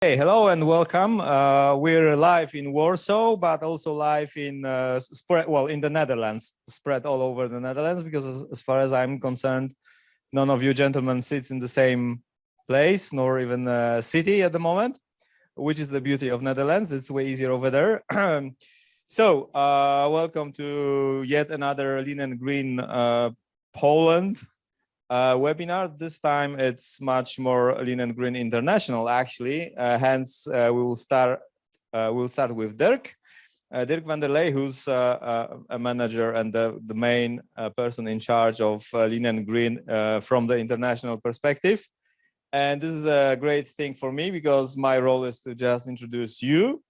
Hey, hello and welcome. We're live in Warsaw, but also live in in the Netherlands, spread all over the Netherlands, because as far as I'm concerned, none of you gentlemen sits in the same place, nor even city at the moment, which is the beauty of Netherlands. It's way easier over there. So welcome to yet another Lean and Green Poland webinar. This time it's much more Lean and Green International, actually. Hence, we'll start with Dirk van der Leij, who's a manager and the main person in charge of Lean and Green from the international perspective. And this is a great thing for me because my role is to just introduce you.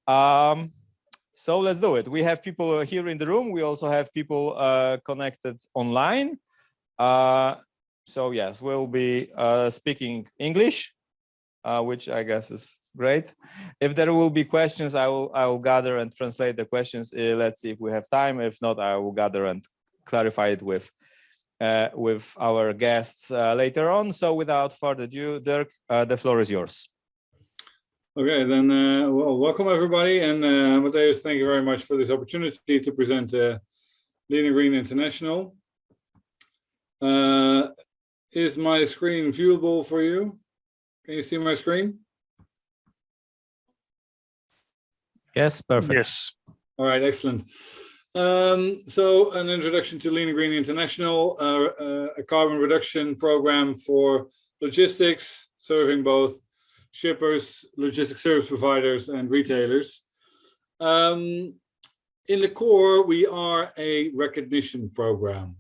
So let's do it. We have people here in the room. We also have people connected online. So yes, we'll be speaking English, which I guess is great. If there will be questions, I will gather and translate the questions. Let's see if we have time. If not, I will gather and clarify it with our guests later on. So without further ado, Dirk, the floor is yours. Okay, then well, welcome everybody, and Matthias, thank you very much for this opportunity to present Lean and Green International. Is my screen viewable for you? Can you see my screen? Yes, perfect. Yes. All right, excellent. So an introduction to Lean and Green International, a carbon reduction program for logistics, serving both shippers, logistics service providers, and retailers. In the core, we are a recognition program.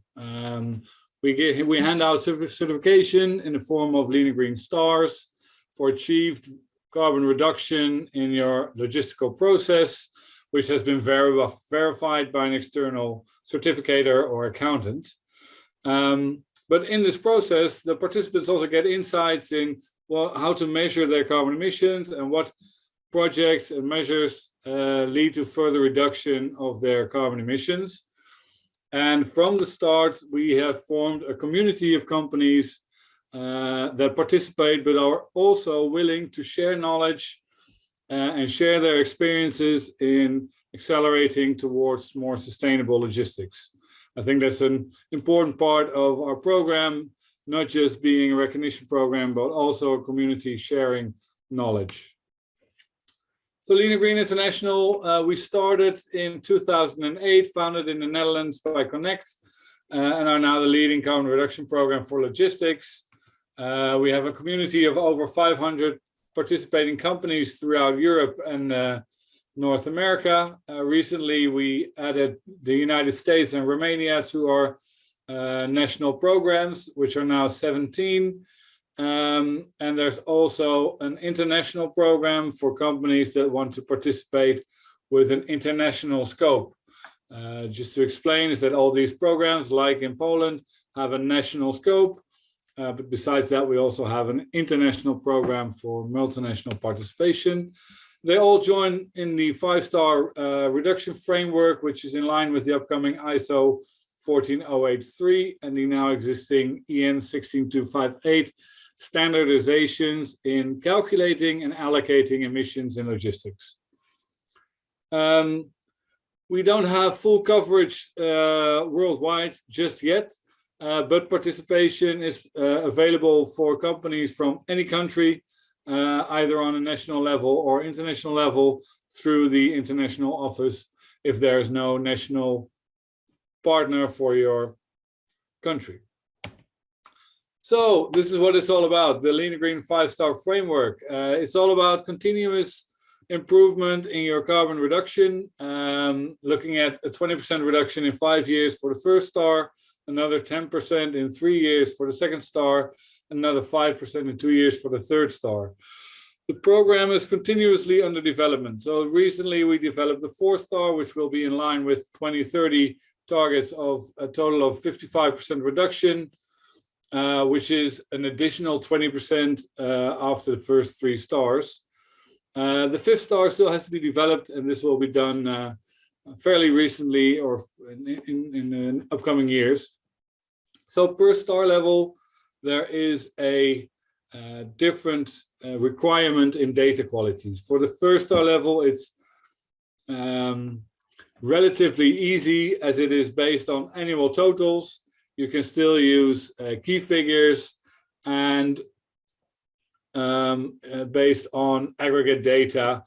We hand out certification in the form of Lean and Green stars for achieved carbon reduction in your logistical process, which has been verified by an external certificator or accountant. But in this process, the participants also get insights in how to measure their carbon emissions and what projects and measures lead to further reduction of their carbon emissions. And from the start, we have formed a community of companies that participate, but are also willing to share knowledge and share their experiences in accelerating towards more sustainable logistics. I think that's an important part of our program, not just being a recognition program, but also a community sharing knowledge. So Lean and Green International, we started in 2008, founded in the Netherlands by Connect, and are now the leading carbon reduction program for logistics. We have a community of over 500 participating companies throughout Europe and North America. Recently, we added the United States and Romania to our national programs, which are now 17. And there's also an international program for companies that want to participate with an international scope. Just to explain is that all these programs, like in Poland, have a national scope. But besides that, we also have an international program for multinational participation. They all join in the 5-star reduction framework, which is in line with the upcoming ISO 14083 and the now existing EN 16258 standardizations in calculating and allocating emissions in logistics. We don't have full coverage worldwide just yet, but participation is available for companies from any country, either on a national level or international level through the international office if there is no national partner for your country. So this is what it's all about, the Lean and Green 5-star framework. It's all about continuous improvement in your carbon reduction, looking at a 20% reduction in 5 years for the first star, another 10% in 3 years for the second star, another 5% in 2 years for the third star. The program is continuously under development. So recently we developed the 4th star, which will be in line with 2030 targets of a total of 55% reduction, which is an additional 20% after the first 3 stars. The 5th star still has to be developed, and this will be done fairly recently or in upcoming years. So per star level, there is a different requirement in data qualities. For the first star level, it's relatively easy as it is based on annual totals. You can still use key figures and based on aggregate data.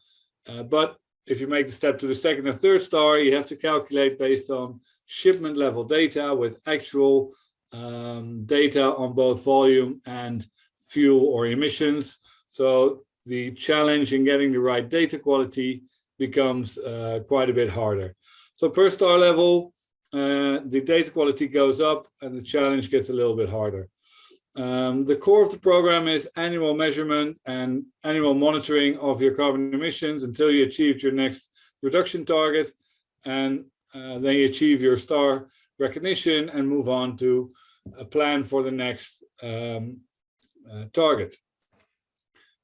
But if you make the step to the second or third star, you have to calculate based on shipment level data with actual data on both volume and fuel or emissions. So the challenge in getting the right data quality becomes quite a bit harder. So per star level, the data quality goes up and the challenge gets a little bit harder. The core of the program is annual measurement and annual monitoring of your carbon emissions until you achieved your next reduction target, and then you achieve your star recognition and move on to a plan for the next target.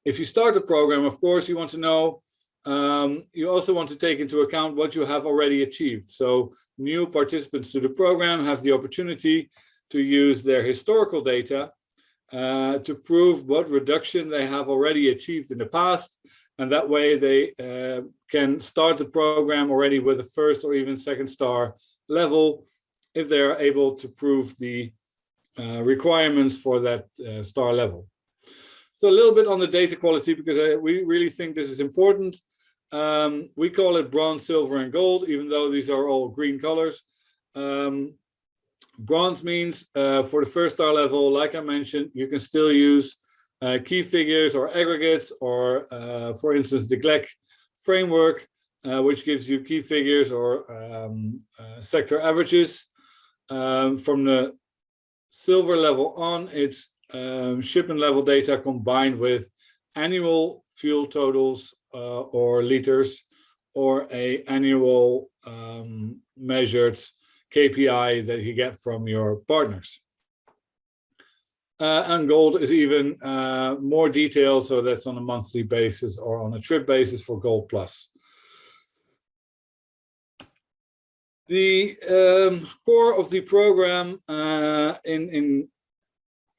If you start the program, of course, you want to know, you also want to take into account what you have already achieved. So new participants to the program have the opportunity to use their historical data to prove what reduction they have already achieved in the past. And that way they can start the program already with a first or even second star level if they are able to prove the requirements for that star level. So a little bit on the data quality, because we really think this is important. We call it bronze, silver, and gold, even though these are all green colors. Bronze means for the first star level, like I mentioned, you can still use key figures or aggregates, or for instance, the GLEC framework, which gives you key figures or sector averages. From the silver level on, it's shipment level data combined with annual fuel totals or liters, or a annual measured KPI that you get from your partners. And gold is even more detailed, so that's on a monthly basis or on a trip basis for Gold Plus. The core of the program in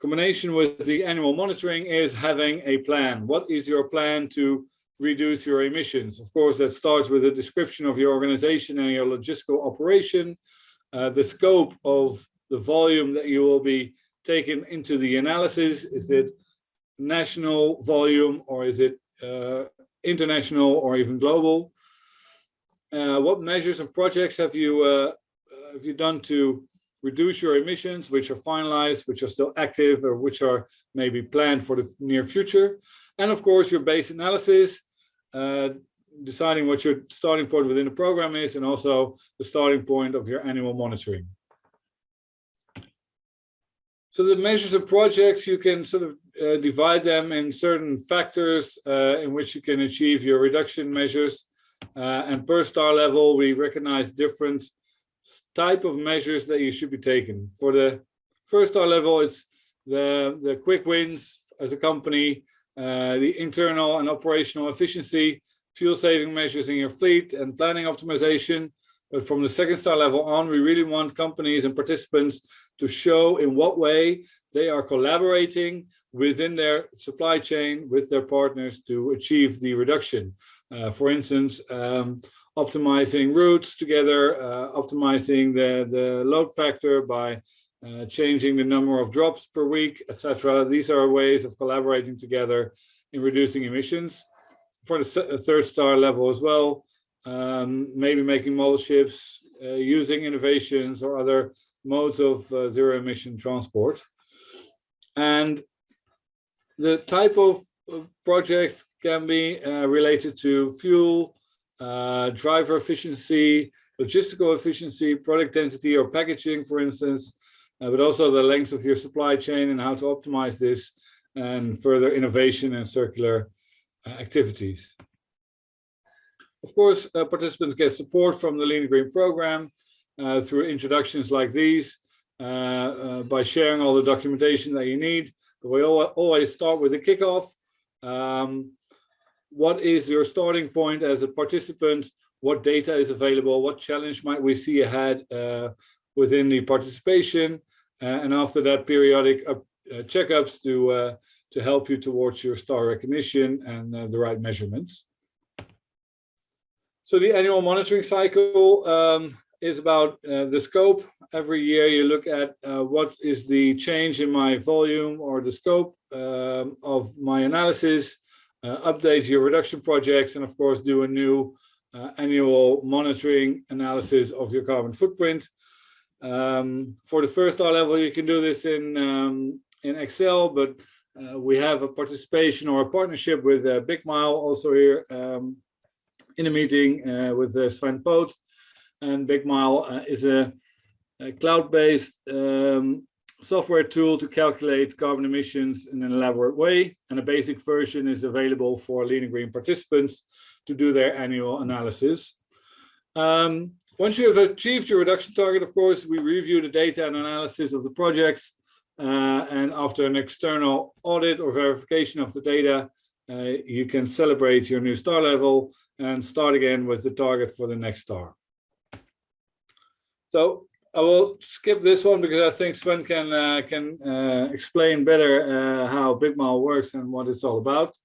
combination with the annual monitoring is having a plan. What is your plan to reduce your emissions? Of course, that starts with a description of your organization and your logistical operation, the scope of the volume that you will be taken into the analysis. Is it national volume, or is it international or even global? What measures and projects have you done to reduce your emissions, which are finalized, which are still active, or which are maybe planned for the near future? And of course, your base analysis, deciding what your starting point within the program is, and also the starting point of your annual monitoring. So the measures and projects, you can sort of divide them in certain factors in which you can achieve your reduction measures. And per star level, we recognize different type of measures that you should be taking. For the first star level, it's the quick wins as a company, the internal and operational efficiency, fuel saving measures in your fleet, and planning optimization. But from the second star level on, we really want companies and participants to show in what way they are collaborating within their supply chain with their partners to achieve the reduction. For instance, optimizing routes together, optimizing the load factor by changing the number of drops per week, etc. These are ways of collaborating together in reducing emissions. For the third star level as well, maybe making model ships, using innovations or other modes of zero emission transport. And the type of projects can be related to fuel, driver efficiency, logistical efficiency, product density or packaging, for instance, but also the length of your supply chain and how to optimize this, and further innovation and circular activities. Of course, participants get support from the Lean&Green program through introductions like these, by sharing all the documentation that you need. But we always start with a kickoff. What is your starting point as a participant? What data is available? What challenge might we see ahead within the participation? And after that, periodic checkups to to help you towards your star recognition and the right measurements. So the annual monitoring cycle is about the scope. Every year you look at what is the change in my volume or the scope of my analysis, update your reduction projects, and of course do a new annual monitoring analysis of your carbon footprint. For the first star level, you can do this in Excel, but we have a participation or a partnership with Big Mile also here in a meeting with Sven Poot. And Big Mile is a cloud-based software tool to calculate carbon emissions in an elaborate way. And a basic version is available for Lean and Green participants to do their annual analysis. Once you have achieved your reduction target, of course, we review the data and analysis of the projects. And after an external audit or verification of the data, you can celebrate your new star level and start again with the target for the next star. So I will skip this one because I think Sven can explain better how Big Mile works and what it's all about.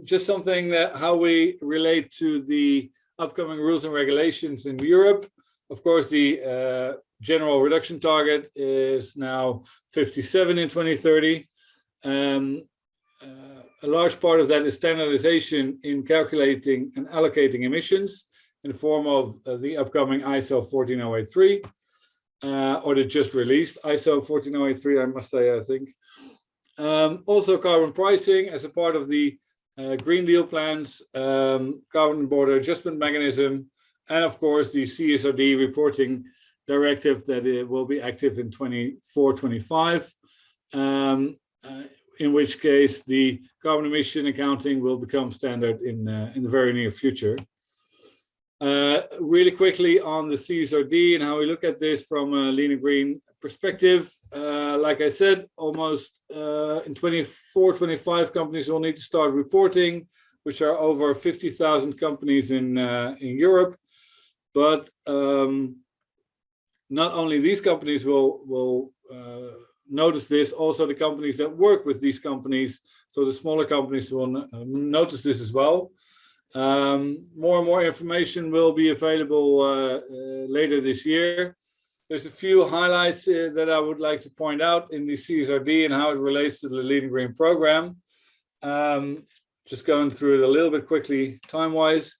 Just something that how we relate to the upcoming rules and regulations in Europe. Of course, the general reduction target is now 57 in 2030. A large part of that is standardization in calculating and allocating emissions in the form of the upcoming ISO 14083, or the just released ISO 14083, I must say, I think. Also carbon pricing as a part of the Green Deal plans, carbon border adjustment mechanism, and of course the CSRD reporting directive that it will be active in 24-25, in which case the carbon emission accounting will become standard in the very near future. Really quickly on the CSRD and how we look at this from a Lean and Green perspective. Like I said, almost in 24-25 companies will need to start reporting, which are over 50,000 companies in Europe. But not only these companies will notice this, also the companies that work with these companies, so the smaller companies will notice this as well. More and more information will be available later this year. There's a few highlights that I would like to point out in the CSRD and how it relates to the Lean and Green program. Just going through it a little bit quickly, time-wise.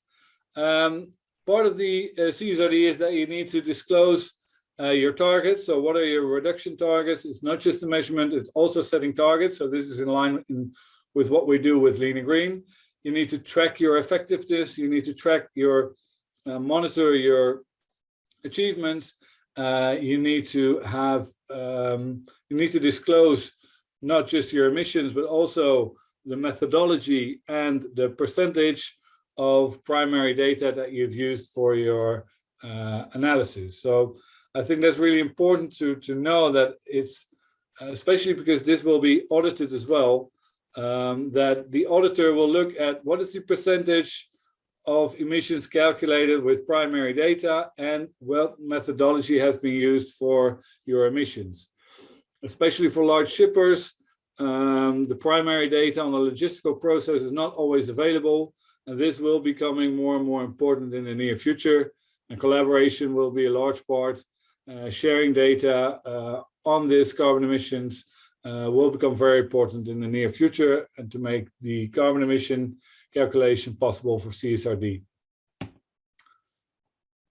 Part of the CSRD is that you need to disclose your targets. So what are your reduction targets? It's not just a measurement, it's also setting targets. So this is in line with what we do with Lean and Green. You need to track your effectiveness. You need to track your, monitor your achievements. You need to have, you need to disclose not just your emissions, but also the methodology and the percentage of primary data that you've used for your analysis. So I think that's really important to know that it's, especially because this will be audited as well, that the auditor will look at what is the percentage of emissions calculated with primary data and what methodology has been used for your emissions. Especially for large shippers, the primary data on the logistical process is not always available, and this will be becoming more and more important in the near future, and collaboration will be a large part. Sharing data on this carbon emissions will become very important in the near future, and to make the carbon emission calculation possible for CSRD.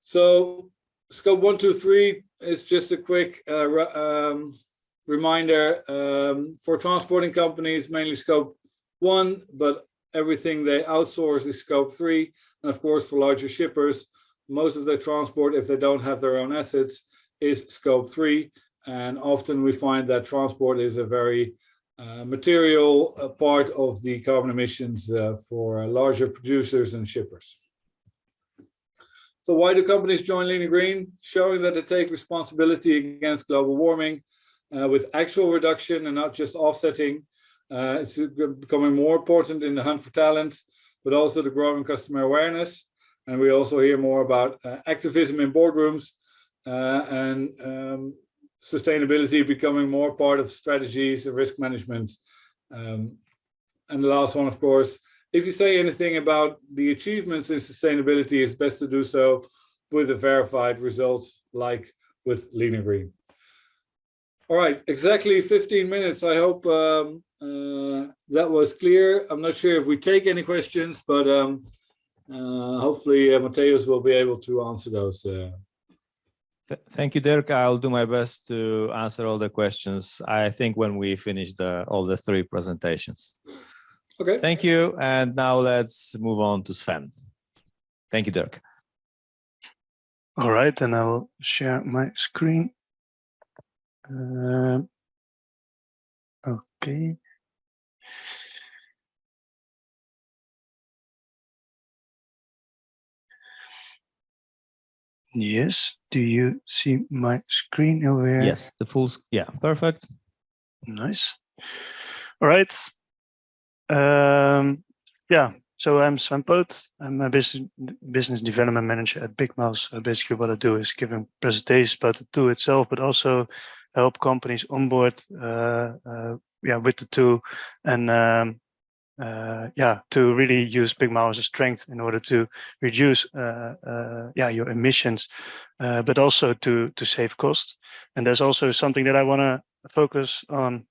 So scope 1, 2, 3 is just a quick reminder for transporting companies, mainly scope 1, but everything they outsource is scope 3. And of course, for larger shippers, most of their transport, if they don't have their own assets, is scope 3. And often we find that transport is a very material part of the carbon emissions for larger producers and shippers. So why do companies join Lean and Green? Showing that they take responsibility against global warming with actual reduction and not just offsetting. It's becoming more important in the hunt for talent, but also the growing customer awareness. And we also hear more about activism in boardrooms and sustainability becoming more part of strategies and risk management And the last one, of course, if you say anything about the achievements in sustainability, it's best to do so with the verified results, like with Lean&Green. All right, exactly 15 minutes. I hope that was clear. I'm not sure if we take any questions, but hopefully Matthäus will be able to answer those. Thank you, Dirk. I'll do my best to answer all the questions, I think, when we finish all the 3 presentations. Okay. Thank you. And now let's move on to Sven. Thank you, Dirk. All right, then I will share my screen. Okay. Yes, do you see my screen over here? Yes, the full, yeah, perfect. Nice. All right. Yeah, so I'm Sven Poot. I'm a business development manager at Big Mouse. Basically what I do is giving presentations about the tool itself, but also help companies onboard with the tool and to really use Big Mouse as a strength in order to reduce your emissions, but also to save cost. And there's also something that I want to focus on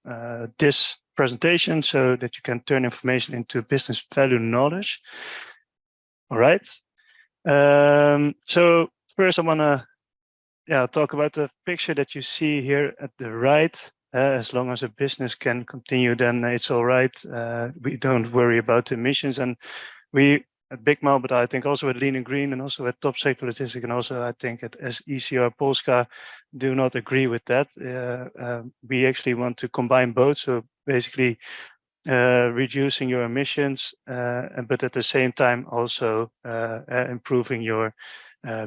this presentation, so that you can turn information into business value knowledge. All right. So first I want to talk about the picture that you see here at the right. As long as a business can continue, then it's all right. We don't worry about emissions, and we at Big Mouse, but I think also at Lean&Green and also at Top Sector Logistics, and also I think at ECR Polska, do not agree with that. We actually want to combine both. So basically reducing your emissions, but at the same time also improving your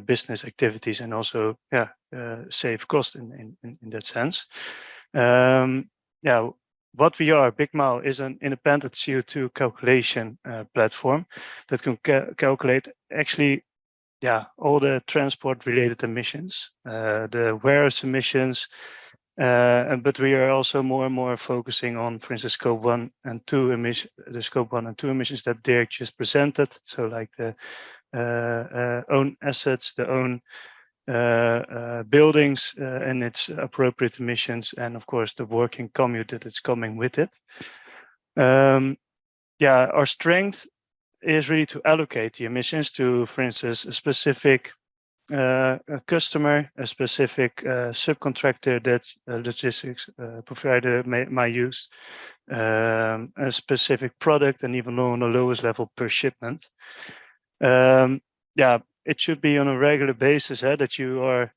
business activities, and also save cost in that sense. What we are, Big Mouse, is an independent CO2 calculation platform that can calculate actually all the transport related emissions, the warehouse emissions, but we are also more and more focusing on, for instance, scope 1 and 2 emissions, the scope 1 and 2 emissions that Dirk just presented. So like the own assets, the own buildings and its appropriate emissions, and of course the working commute that is coming with it. Our strength is really to allocate the emissions to, for instance, a specific customer, a specific subcontractor that logistics provider might use, a specific product, and even on the lowest level per shipment. It should be on a regular basis that you are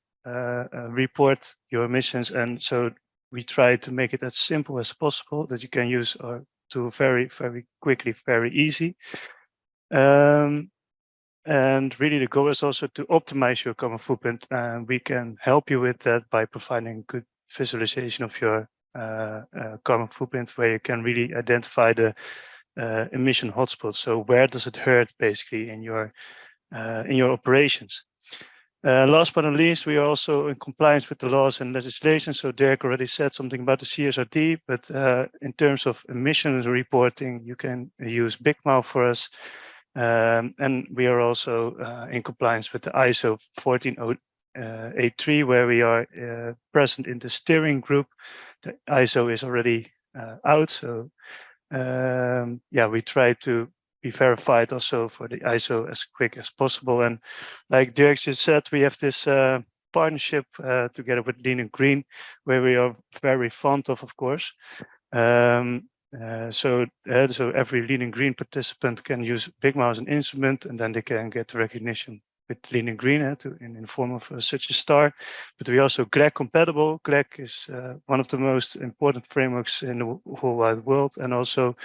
report your emissions, and so we try to make it as simple as possible that you can use our tool very, very quickly, very easy. And really the goal is also to optimize your carbon footprint, and we can help you with that by providing good visualization of your carbon footprint, where you can really identify the emission hotspots. So where does it hurt basically in your operations? Last but not least, we are also in compliance with the laws and legislation. So Dirk already said something about the CSRD, but in terms of emissions reporting, you can use Big Mouse for us. And we are also in compliance with the ISO 14083, where we are present in the steering group. The ISO is already out, so we try to be verified also for the ISO as quick as possible. And like Dirk just said, we have this partnership together with Lean&Green, where we are very fond of course. So every Lean&Green participant can use Big Mouse as an instrument, and then they can get recognition with Lean&Green in the form of such a star. But we also GREC compatible. GREC is one of the most important frameworks in the whole wide world, and also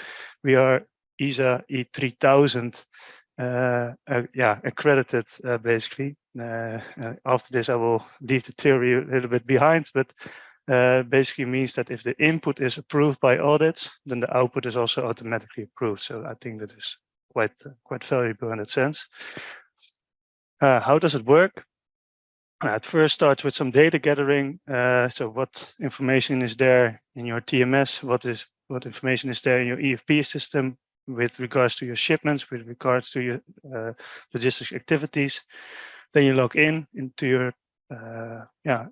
we are ISA E3000 accredited basically. After this, I will leave the theory a little bit behind, but basically means that if the input is approved by audits, then the output is also automatically approved. So I think that is quite valuable in that sense. How does it work? It first starts with some data gathering. So what information is there in your TMS? What what information is there in your EFP system with regards to your shipments, with regards to your logistics activities. Then you log into your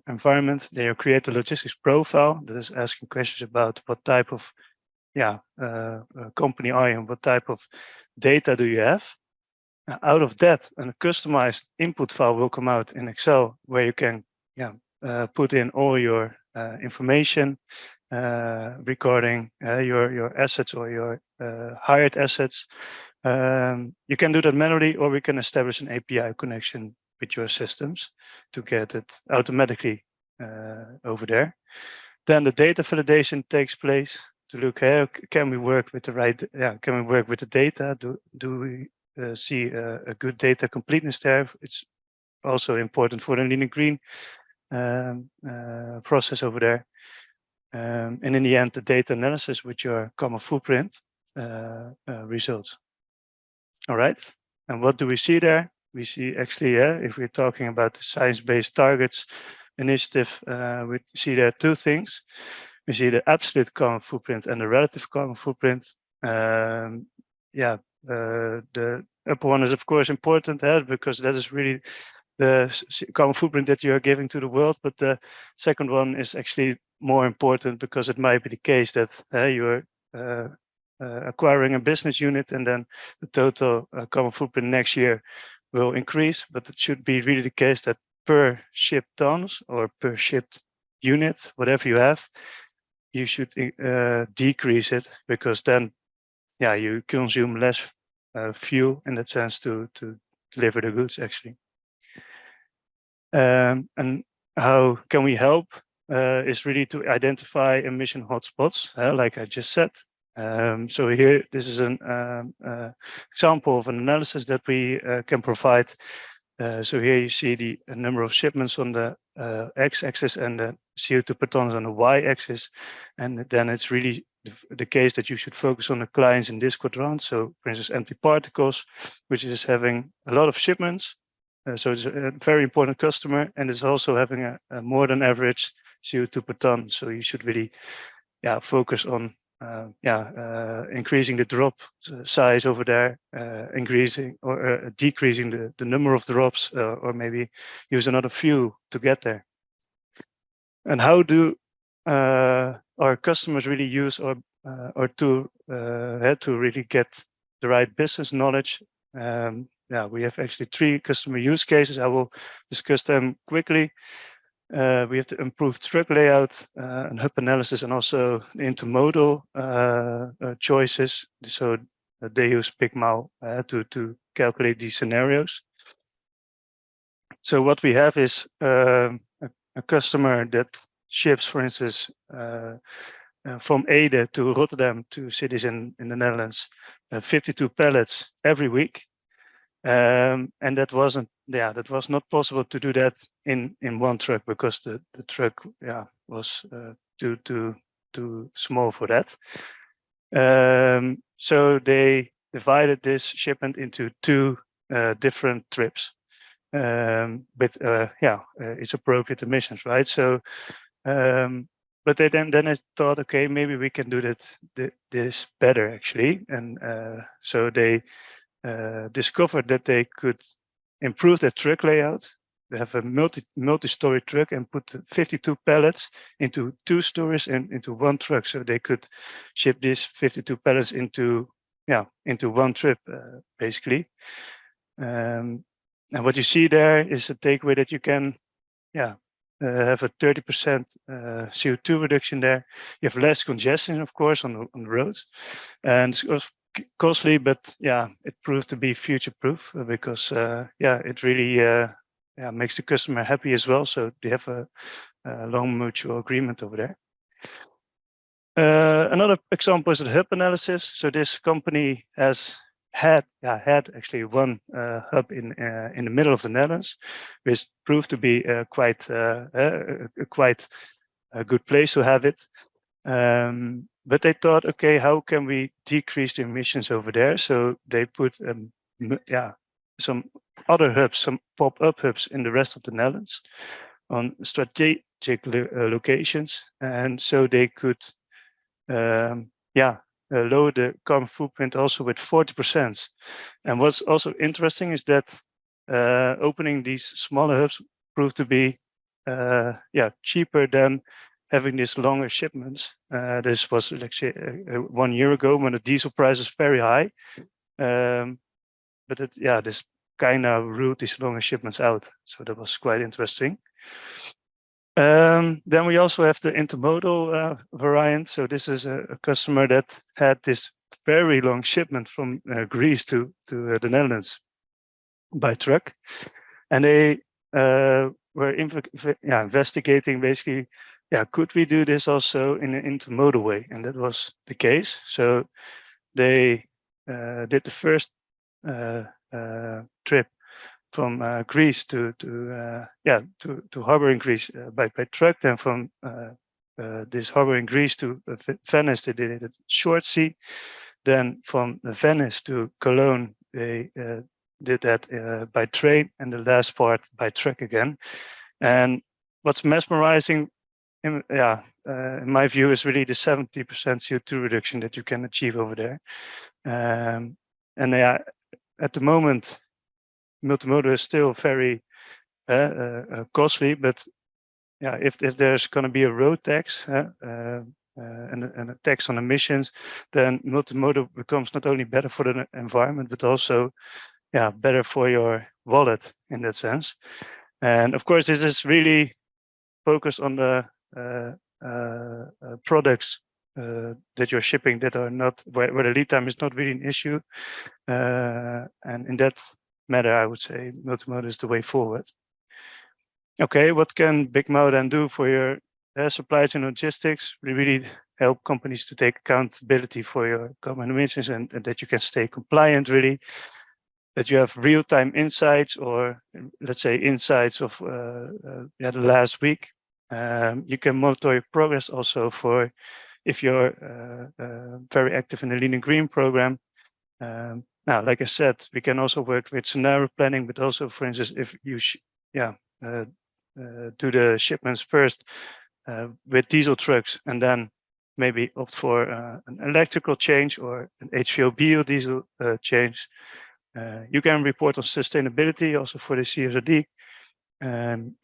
environment. Then you create a logistics profile that is asking questions about what type of company are you and what type of data do you have. Out of that, a customized input file will come out in Excel where you can put in all your information regarding your assets or your hired assets. You can do that manually, or we can establish an API connection with your systems to get it automatically over there. Then the data validation takes place to look, can we work with the right, can we work with the data? Do we see a good data completeness there? It's also important for the Lean&Green process over there. And in the end, the data analysis with your common footprint results. All right. And what do we see there? We see actually, if we're talking about the science-based targets initiative, we see there two things. We see the absolute carbon footprint and the relative carbon footprint. The upper one is of course important because that is really the carbon footprint that you are giving to the world. But the second one is actually more important because it might be the case that you're acquiring a business unit and then the total carbon footprint next year will increase. But it should be really the case that per shipped tons or per shipped unit, whatever you have, you should decrease it, because then you consume less fuel in that sense to deliver the goods actually. And how can we help is really to identify emission hotspots, like I just said. So here, this is an example of an analysis that we can provide. So here you see the number of shipments on the x-axis and the CO2 per ton on the y-axis. And then it's really the case that you should focus on the clients in this quadrant. So for instance, empty particles, which is having a lot of shipments. So it's a very important customer, and it's also having a more than average CO2 per ton. So you should really focus on increasing the drop size over there, increasing or decreasing the number of drops, or maybe use another fuel to get there. And how do our customers really use or to really get the right business knowledge? We have actually 3 customer use cases. I will discuss them quickly. We have to improve truck layout and hub analysis, and also intermodal choices. So they use Pigmal to calculate these scenarios. So what we have is a customer that ships, for instance, from Ede to Rotterdam to cities in the Netherlands, 52 pallets every week. And that was not possible to do that in one truck, because the truck was too small for that. So they divided this shipment into 2 different trips with its appropriate emissions, right? So but then I thought, okay, maybe we can do this better actually, and so they discovered that they could improve their truck layout. They have a multi-story truck and put 52 pallets into 2 stories and into 1 truck, so they could ship these 52 pallets into 1 trip basically. And what you see there is a takeaway that you can have a 30% CO2 reduction there. You have less congestion, of course, on the roads, and it's costly, but it proved to be future-proof, because it really makes the customer happy as well. So they have a long mutual agreement over there. Another example is the hub analysis. So this company had actually 1 hub in the middle of the Netherlands, which proved to be quite a good place to have it. But they thought, okay, how can we decrease the emissions over there? So they put some other hubs, some pop-up hubs in the rest of the Netherlands on strategic locations, and so they could lower the carbon footprint also with 40%. And what's also interesting is that opening these smaller hubs proved to be cheaper than having these longer shipments. This was actually 1 year ago when the diesel price was very high. But this kind of ruled these longer shipments out. So that was quite interesting. Then we also have the intermodal variant. So this is a customer that had this very long shipment from Greece to the Netherlands by truck. And they were investigating basically, could we do this also in an intermodal way? And that was the case. So they did the first trip from Greece to harbor in Greece by truck. Then from this harbor in Greece to Venice, they did it short sea. Then from Venice to Cologne, they did that by train, and the last part by truck again. And what's mesmerizing, in my view, is really the 70% CO2 reduction that you can achieve over there. At the moment, multimodal is still very costly, but if there's going to be a road tax and a tax on emissions, then multimodal becomes not only better for the environment, but also better for your wallet in that sense. And of course, this is really focused on the products that you're shipping that are not where the lead time is not really an issue. And in that matter, I would say multimodal is the way forward. Okay, what can Big Mouth then do for your supply chain logistics? We really help companies to take accountability for your carbon emissions and that you can stay compliant, really. That you have real-time insights, or let's say insights of the last week. You can monitor your progress also for if you're very active in the Lean&Green program. Now, like I said, we can also work with scenario planning, but also, for instance, if you do the shipments first with diesel trucks and then maybe opt for an electrical change or an HVO biodiesel change. You can report on sustainability also for the CSRD. And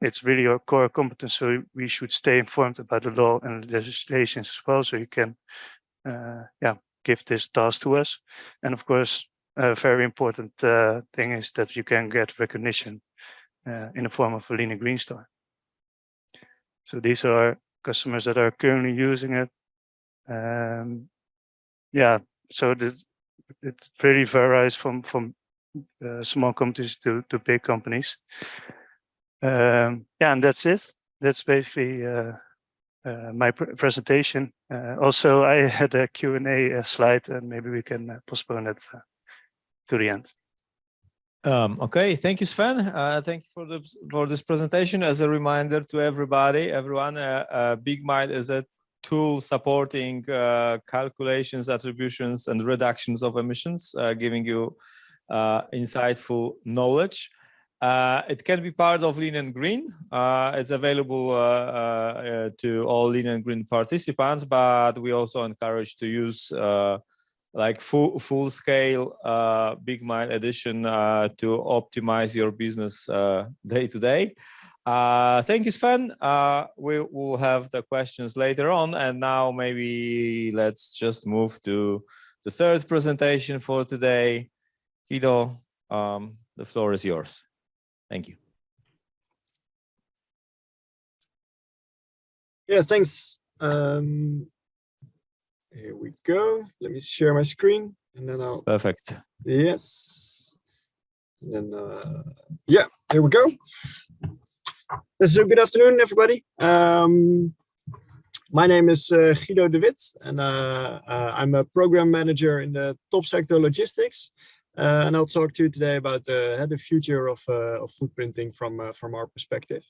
it's really your core competence. So we should stay informed about the law and legislations as well. So you can, give this task to us. And of course, a very important thing is that you can get recognition in the form of a Lean&Green star. So these are customers that are currently using it. So it really varies from small companies to big companies. And that's it. That's basically my presentation. Also, I had a Q&A slide, and maybe we can postpone it to the end. Okay, thank you, Sven. Thank you for this presentation. As a reminder to everyone, Big Mind is a tool supporting calculations, attributions, and reductions of emissions, giving you insightful knowledge. It can be part of Lean&Green. It's available to all Lean&Green participants, but we also encourage to use like full-scale Big Mind edition to optimize your business day to day. Thank you, Sven. We will have the questions later on, and now maybe let's just move to the third presentation for today. Guido, the floor is yours. Thank you. Yeah, thanks. Here we go. Let me share my screen, and then I'll. Perfect. Yes. And then here we go. So good afternoon, everybody. My name is Guido de Wit, and I'm a program manager in the top sector logistics. And I'll talk to you today about the future of footprinting from our perspective.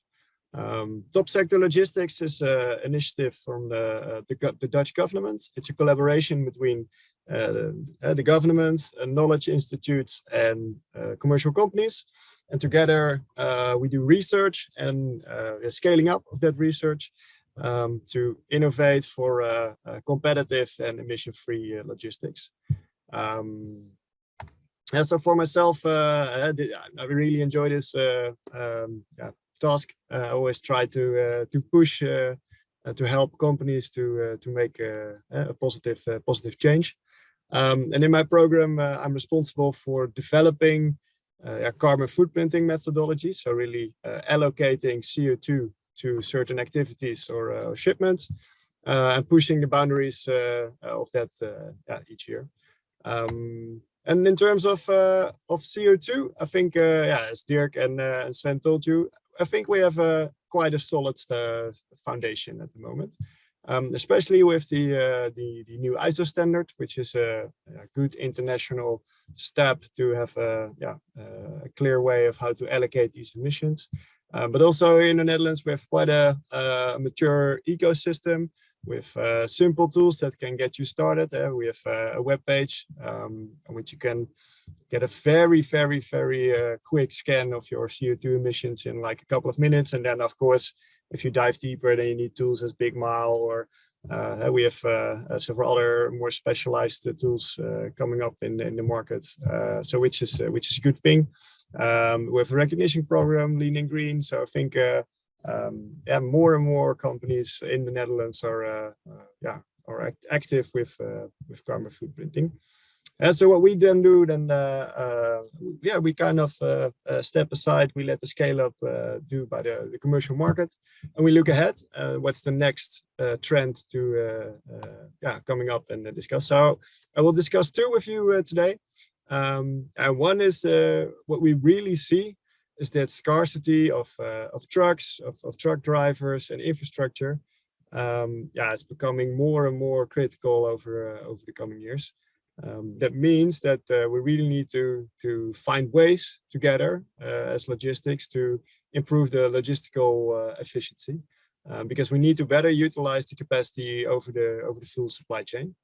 Top sector logistics is an initiative from the Dutch government. It's a collaboration between the government, knowledge institutes, and commercial companies. And together we do research and scaling up of that research to innovate for competitive and emission-free logistics. And so for myself, I really enjoy this task. I always try to push to help companies to make a positive change. And in my program, I'm responsible for developing carbon footprinting methodology. So really allocating CO2 to certain activities or shipments, and pushing the boundaries of that each year. And in terms of CO2, I think, as Dirk and Sven told you, I think we have quite a solid foundation at the moment, especially with the new ISO standard, which is a good international step to have a clear way of how to allocate these emissions. But also in the Netherlands, we have quite a mature ecosystem with simple tools that can get you started. We have a web page on which you can get a very quick scan of your CO2 emissions in like a couple of minutes. And then, of course, if you dive deeper, then you need tools as Big Mile, or we have several other more specialized tools coming up in the market. So which is a good thing. We have a recognition program, Lean&Green. So I think more and more companies in the Netherlands are active with carbon footprinting. And so what we then do, we kind of step aside. We let the scale up do by the commercial market, and we look ahead. What's the next trend to coming up and discuss? So I will discuss two with you today. And one is what we really see is that scarcity of trucks, of truck drivers and infrastructure. It's becoming more and more critical over the coming years. That means that we really need to find ways together as logistics to improve the logistical efficiency, because we need to better utilize the capacity over the full supply chain.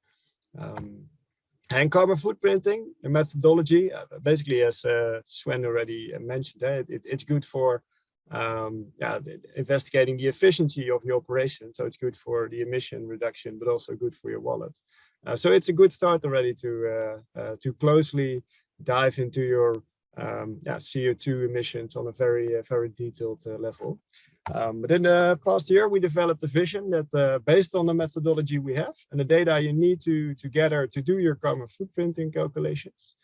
And carbon footprinting, the methodology, basically, as Sven already mentioned, it's good for investigating the efficiency of your operation. So it's good for the emission reduction, but also good for your wallet. So it's a good start already to closely dive into your CO2 emissions on a very detailed level. But in the past year, we developed a vision that based on the methodology we have and the data you need to gather to do your carbon footprinting calculations,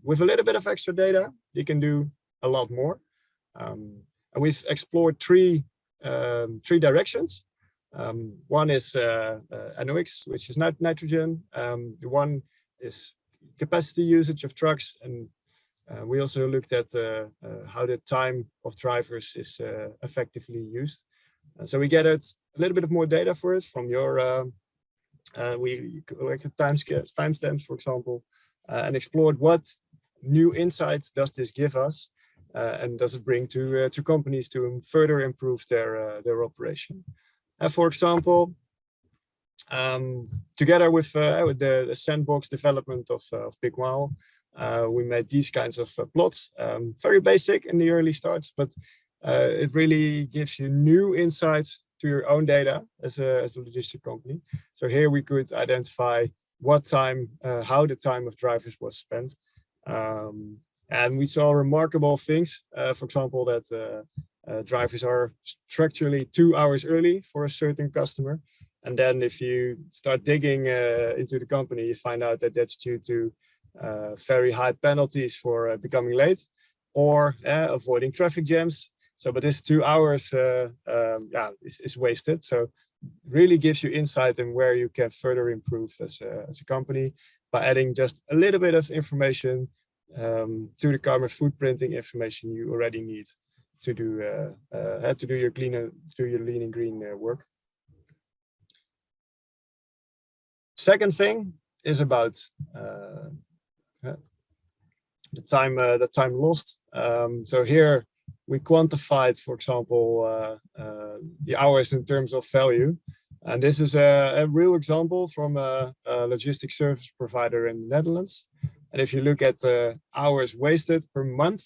with a little bit of extra data, you can do a lot more. And we've explored three directions. One is NOx, which is nitrogen. The one is capacity usage of trucks, and we also looked at how the time of drivers is effectively used. So we gathered a little bit of more data for it from your, we collected timestamps, for example, and explored what new insights does this give us, and does it bring to companies to further improve their operation. For example, together with the sandbox development of Big Mile, we made these kinds of plots, very basic in the early starts, but it really gives you new insights to your own data as a logistic company. So here we could identify what time, how the time of drivers was spent. And we saw remarkable things, for example, that drivers are structurally 2 hours early for a certain customer. And then if you start digging into the company, you find out that that's due to very high penalties for becoming late, or avoiding traffic jams. So, but this 2 hours is wasted. So really gives you insight in where you can further improve as a company by adding just a little bit of information to the carbon footprinting information you already need to do your Lean&Green work. Second thing is about the time lost. So here we quantified, for example, the hours in terms of value, and this is a real example from a logistics service provider in the Netherlands. And if you look at the hours wasted per month,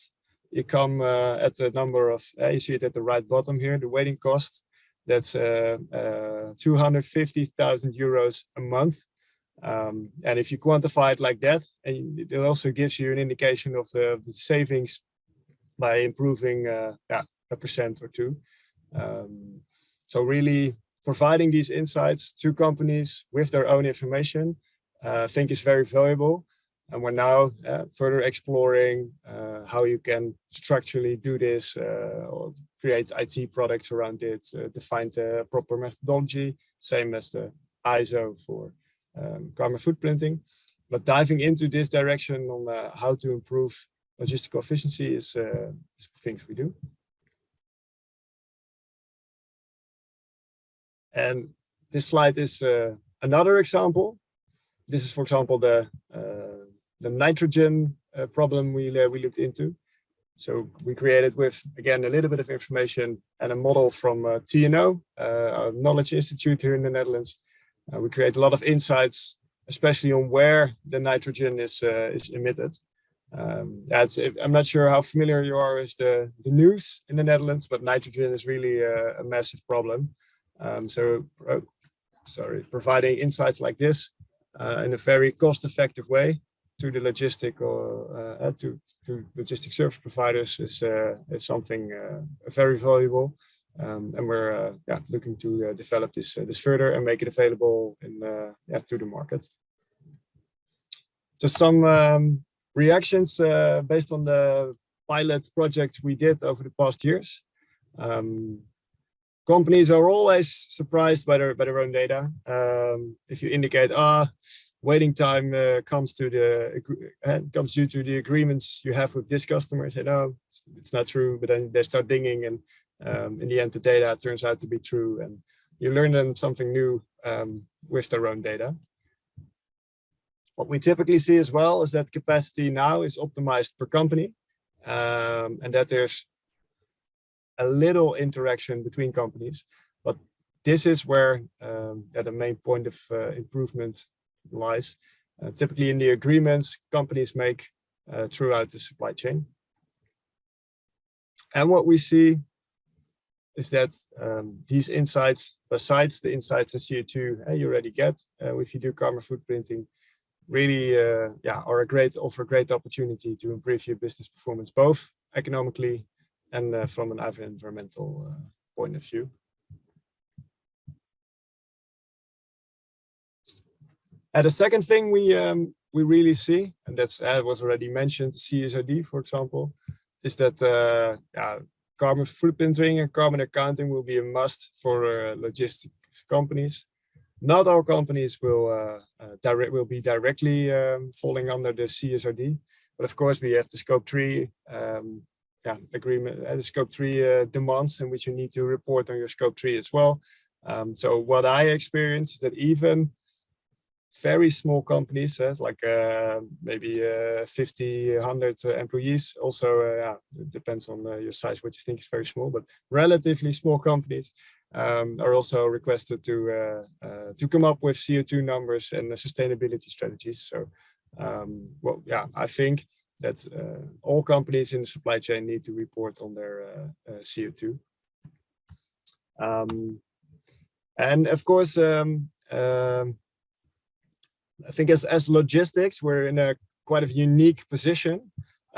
you come at the number of, you see it at the right bottom here, the waiting cost That's 250,000 euros a month. And if you quantify it like that, and it also gives you an indication of the savings by improving a percent or two. So really providing these insights to companies with their own information, I think is very valuable. And we're now further exploring how you can structurally do this, or create IT products around it, define the proper methodology, same as the ISO for carbon footprinting. But diving into this direction on how to improve logistical efficiency is things we do. And this slide is another example. This is, for example, the nitrogen problem we looked into. So we created with, again, a little bit of information and a model from TNO, a knowledge institute here in the Netherlands. We create a lot of insights, especially on where the nitrogen is emitted. I'm not sure how familiar you are with the news in the Netherlands, but nitrogen is really a massive problem. Providing insights like this in a very cost-effective way to the logistic or to logistic service providers is something very valuable, and we're looking to develop this further and make it available to the market. So some reactions based on the pilot project we did over the past years. Companies are always surprised by their own data. If you indicate, waiting time comes due to the agreements you have with this customer, say, no, it's not true, but then they start digging, and in the end, the data turns out to be true, and you learn them something new with their own data. What we typically see as well is that capacity now is optimized per company, and that there's a little interaction between companies, but this is where the main point of improvement lies. Typically in the agreements companies make throughout the supply chain. And what we see is that these insights, besides the insights in CO2 you already get if you do carbon footprinting, really offer a great opportunity to improve your business performance, both economically and from an environmental point of view. And the second thing we really see, and that's was already mentioned, CSRD, for example, is that carbon footprinting and carbon accounting will be a must for logistics companies. Not all companies will be directly falling under the CSRD, but of course we have the Scope 3 agreement, the Scope 3 demands in which you need to report on your Scope 3 as well. So what I experienced is that even very small companies, like maybe 50, 100 employees, also it depends on your size, what you think is very small, but relatively small companies are also requested to come up with CO2 numbers and sustainability strategies. So I think that all companies in the supply chain need to report on their CO2. And of course, I think as logistics, we're in quite a unique position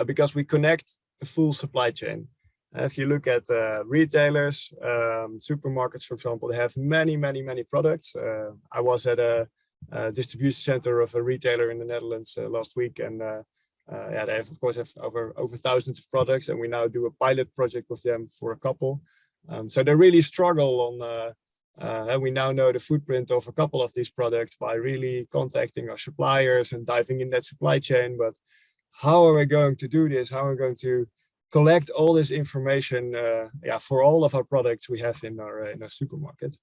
because we connect the full supply chain. If you look at retailers, supermarkets, for example, they have many products. I was at a distribution center of a retailer in the Netherlands last week, and they have, of course, over thousands of products, and we now do a pilot project with them for a couple. So they really struggle on. And we now know the footprint of a couple of these products by really contacting our suppliers and diving in that supply chain. But how are we going to do this? How are we going to collect all this information for all of our products we have in our supermarket?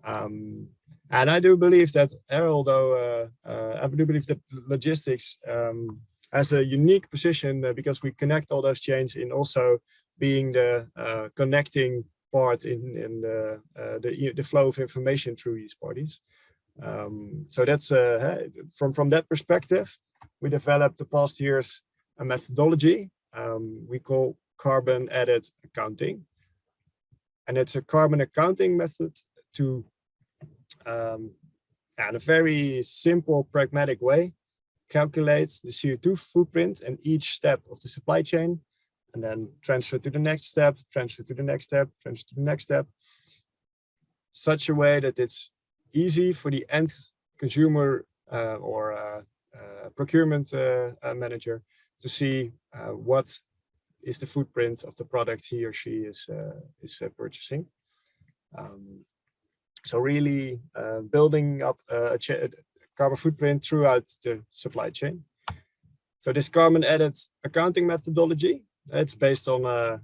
And I do believe that, although I do believe that logistics has a unique position because we connect all those chains in also being the connecting part in the flow of information through these parties. So that's from that perspective, we developed the past years a methodology we call carbon added accounting. and it's a carbon accounting method to, in a very simple, pragmatic way, calculate the CO2 footprint in each step of the supply chain, and then transfer to the next step, transfer to the next step, transfer to the next step, such a way that it's easy for the end consumer or procurement manager to see what is the footprint of the product he or she is purchasing. So really building up a carbon footprint throughout the supply chain. So this carbon added accounting methodology, it's based on a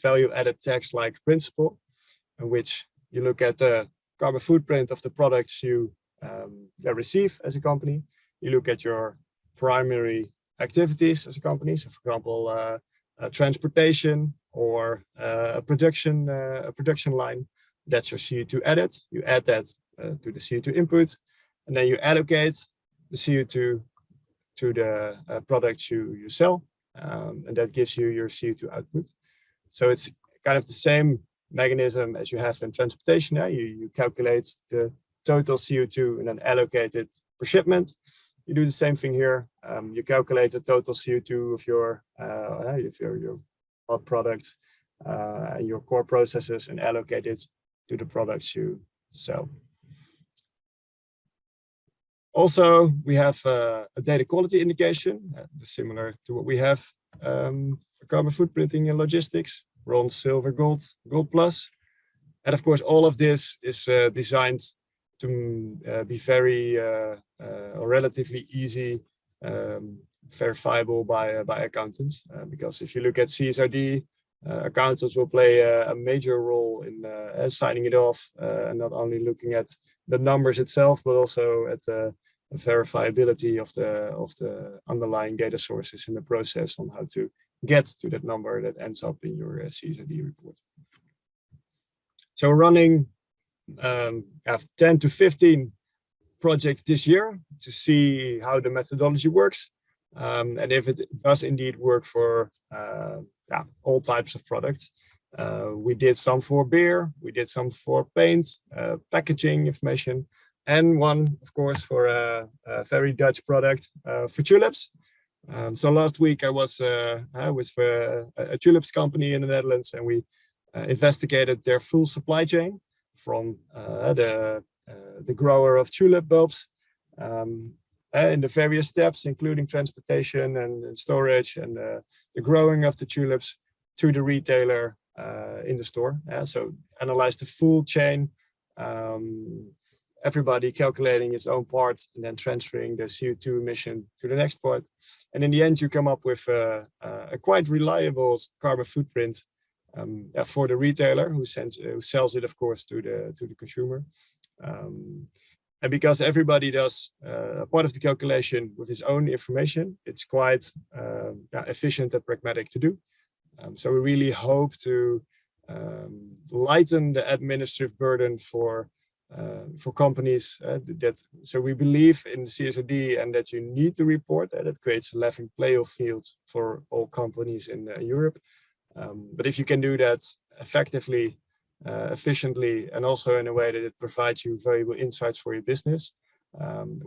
value added tax-like principle, in which you look at the carbon footprint of the products you receive as a company. You look at your primary activities as a company. So, for example, transportation or a production line. That's your CO2 added. You add that to the CO2 input, and then you allocate the CO2 to the products you sell, and that gives you your CO2 output. So it's kind of the same mechanism as you have in transportation. You calculate the total CO2 and then allocate it per shipment. You do the same thing here. You calculate the total CO2 of your products and your core processes and allocate it to the products you sell. Also, we have a data quality indication, similar to what we have for carbon footprinting and logistics: bronze, silver, gold, gold plus. And of course, all of this is designed to be very relatively easy, verifiable by accountants. Because if you look at CSRD, accountants will play a major role in signing it off, and not only looking at the numbers itself, but also at the verifiability of the underlying data sources in the process on how to get to that number that ends up in your CSRD report. So running have 10 to 15 projects this year to see how the methodology works, and if it does indeed work for all types of products. We did some for beer, we did some for paint, packaging information, and one, of course, for a very Dutch product for tulips. So last week I was for a tulips company in the Netherlands, and we investigated their full supply chain from the grower of tulip bulbs in the various steps, including transportation and storage and the growing of the tulips to the retailer in the store. So analyze the full chain, everybody calculating its own part and then transferring the CO2 emission to the next part. And in the end, you come up with a quite reliable carbon footprint for the retailer who sells it, of course, to the consumer. And because everybody does part of the calculation with his own information, it's quite efficient and pragmatic to do. So we really hope to lighten the administrative burden for companies. So we believe in the CSRD and that you need to report. That creates a level playing field for all companies in Europe. But if you can do that effectively, efficiently, and also in a way that it provides you valuable insights for your business,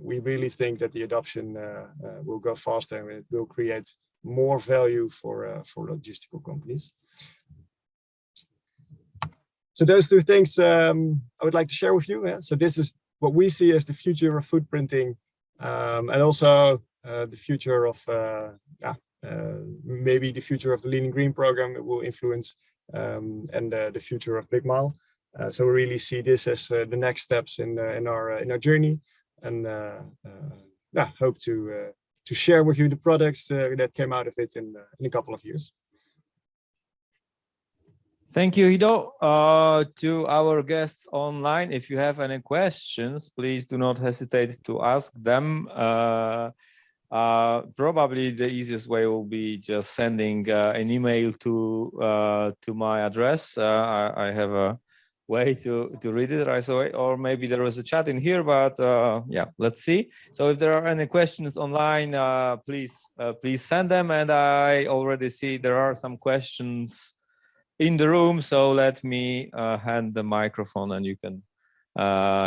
we really think that the adoption will go faster and it will create more value for logistical companies. So those two things I would like to share with you. So this is what we see as the future of footprinting, and also the future of maybe the future of the Lean&Green program that will influence, and the future of Big Mile. So we really see this as the next steps in our journey, and hope to share with you the products that came out of it in a couple of years. Thank you, Ido. To our guests online, if you have any questions, please do not hesitate to ask them. Probably the easiest way will be just sending an email to my address. I have a way to read it right away, or maybe there was a chat in here, but yeah, let's see. So if there are any questions online, please send them. And I already see there are some questions in the room. So let me hand the microphone and you can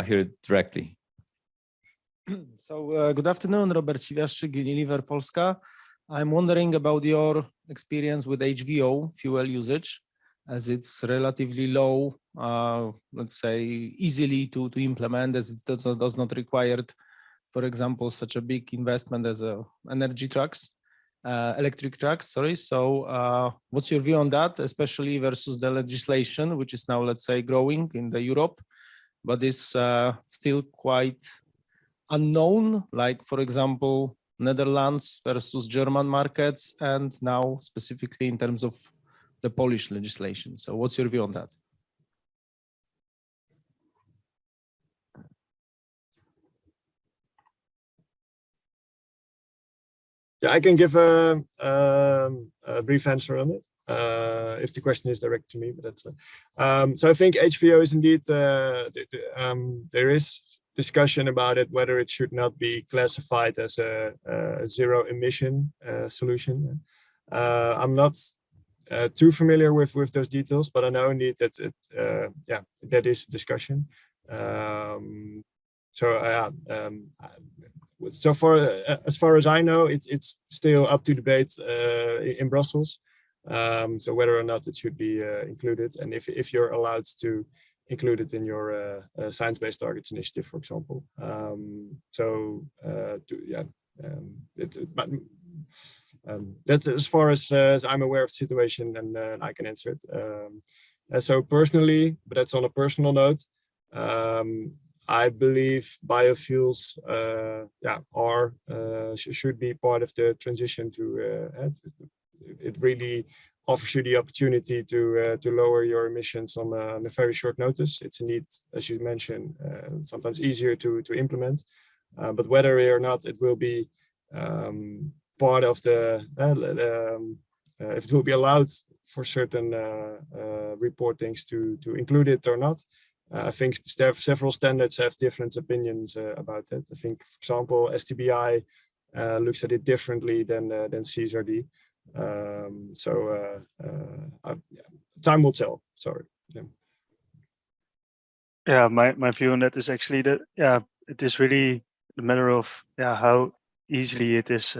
hear it directly. So good afternoon, Robert Siwiaszczyk, Unilever Polska. I'm wondering about your experience with HVO fuel usage, as it's relatively low, let's say easily to implement, as it does not require, for example, such a big investment as electric trucks, sorry. So what's your view on that, especially versus the legislation, which is now, let's say, growing in the Europe, but is still quite unknown, like, for example, Netherlands versus German markets, and now specifically in terms of the Polish legislation. So what's your view on that? Yeah, I can give a brief answer on it, if the question is directed to me. But that's so I think HVO is indeed there is discussion about it, whether it should not be classified as a zero emission solution. I'm not too familiar with those details, but I know indeed that that is discussion. So far, as far as I know, it's still up to debate in Brussels. So whether or not it should be included, and if you're allowed to include it in your science-based targets initiative, for example. That's as far as I'm aware of the situation, and I can answer it. So personally, but that's on a personal note, I believe biofuels should be part of the transition to. It really offers you the opportunity to lower your emissions on a very short notice. It's indeed, as you mentioned, sometimes easier to implement. But whether or not it will be part of the, if it will be allowed for certain reportings to include it or not, I think several standards have different opinions about that. I think, for example, STBI looks at it differently than CSRD. Time will tell. Sorry. Yeah, my view on that is actually that it is really a matter of how easily it is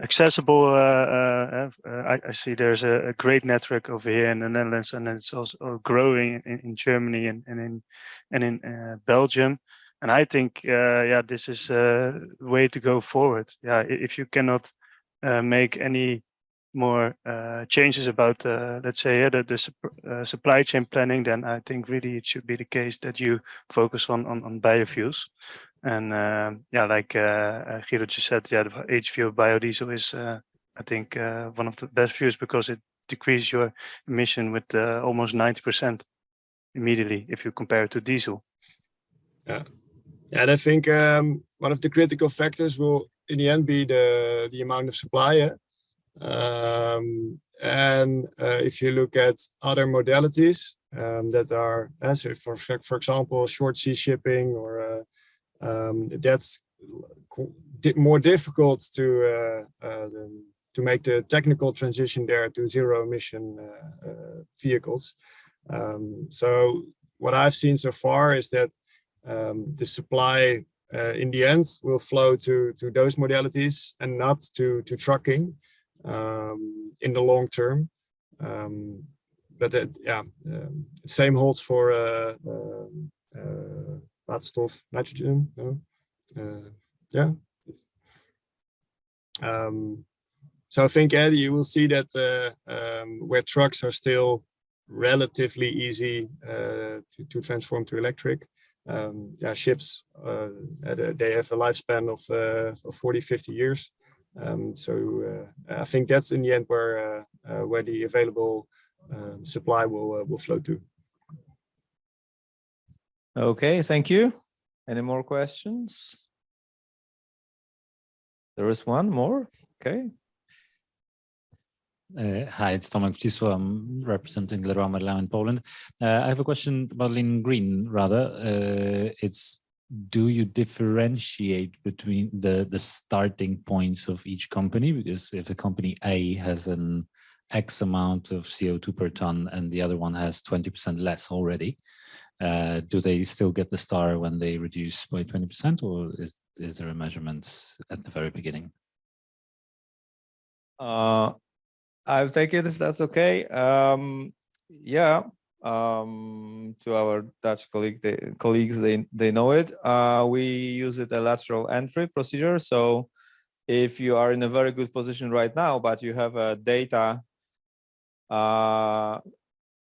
accessible. I see there's a great network over here in the Netherlands, and it's also growing in Germany and in Belgium. And I think this is a way to go forward. Yeah, if you cannot make any more changes about let's say the supply chain planning, then I think really it should be the case that you focus on biofuels. And like Guido just said, the HVO biodiesel is I think one of the best fuels, because it decreases your emission with almost 90% immediately if you compare it to diesel. Yeah, and I think one of the critical factors will in the end be the amount of supply. And if you look at other modalities that are, so for example, short sea shipping, or that's more difficult to make the technical transition there to zero emission vehicles. So what I've seen so far is that the supply in the end will flow to those modalities and not to trucking in the long term. But same holds for waterstof, nitrogen. So I think you will see that where trucks are still relatively easy to transform to electric. Ships, they have a lifespan of 40-50 years. I think that's in the end where the available supply will flow to. Okay, thank you. Any more questions? There is one more. Okay. Hi, it's Tomek Wcisło. I'm representing Leroy Merlin in Poland. I have a question about Lean&Green, rather. Do you differentiate between the starting points of each company? Because if a company A has an X amount of CO2 per ton and the other one has 20% less already, do they still get the star when they reduce by 20%, or is there a measurement at the very beginning? I'll take it if that's okay. Yeah, to our Dutch colleagues, they know it. We use it a lateral entry procedure. So if you are in a very good position right now, but you have data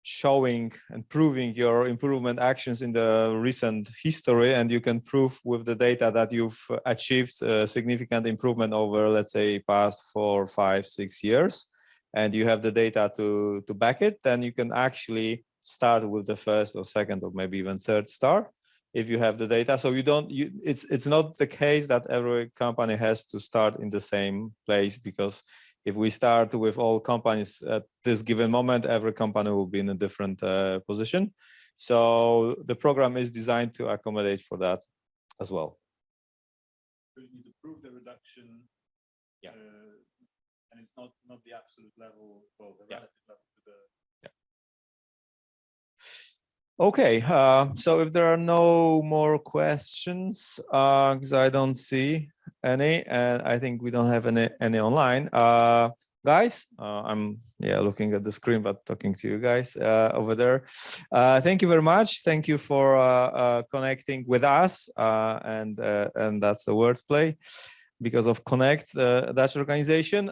showing and proving your improvement actions in the recent history, and you can prove with the data that you've achieved a significant improvement over, let's say, past 4, 5, 6 years, and you have the data to back it, then you can actually start with the first or second or maybe even third star if you have the data. So it's not the case that every company has to start in the same place, because if we start with all companies at this given moment, every company will be in a different position. So the program is designed to accommodate for that as well. You need to prove the reduction. Yeah. And it's not the absolute level, well, the relative level to the. Okay, so if there are no more questions, because I don't see any, and I think we don't have any online. Guys, I'm looking at the screen, but talking to you guys over there. Thank you very much. Thank you for connecting with us, and that's the wordplay because of Connect, Dutch organization.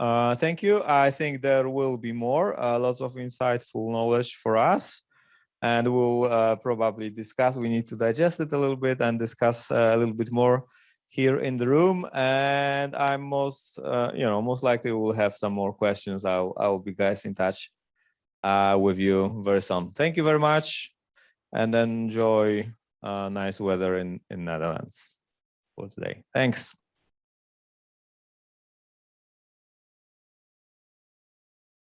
Thank you. I think there will be more, lots of insightful knowledge for us, and we'll probably discuss. We need to digest it a little bit and discuss a little bit more here in the room. And I'm most likely we'll have some more questions. I'll be guys in touch with you very soon. Thank you very much, and enjoy nice weather in Netherlands for today. Thanks.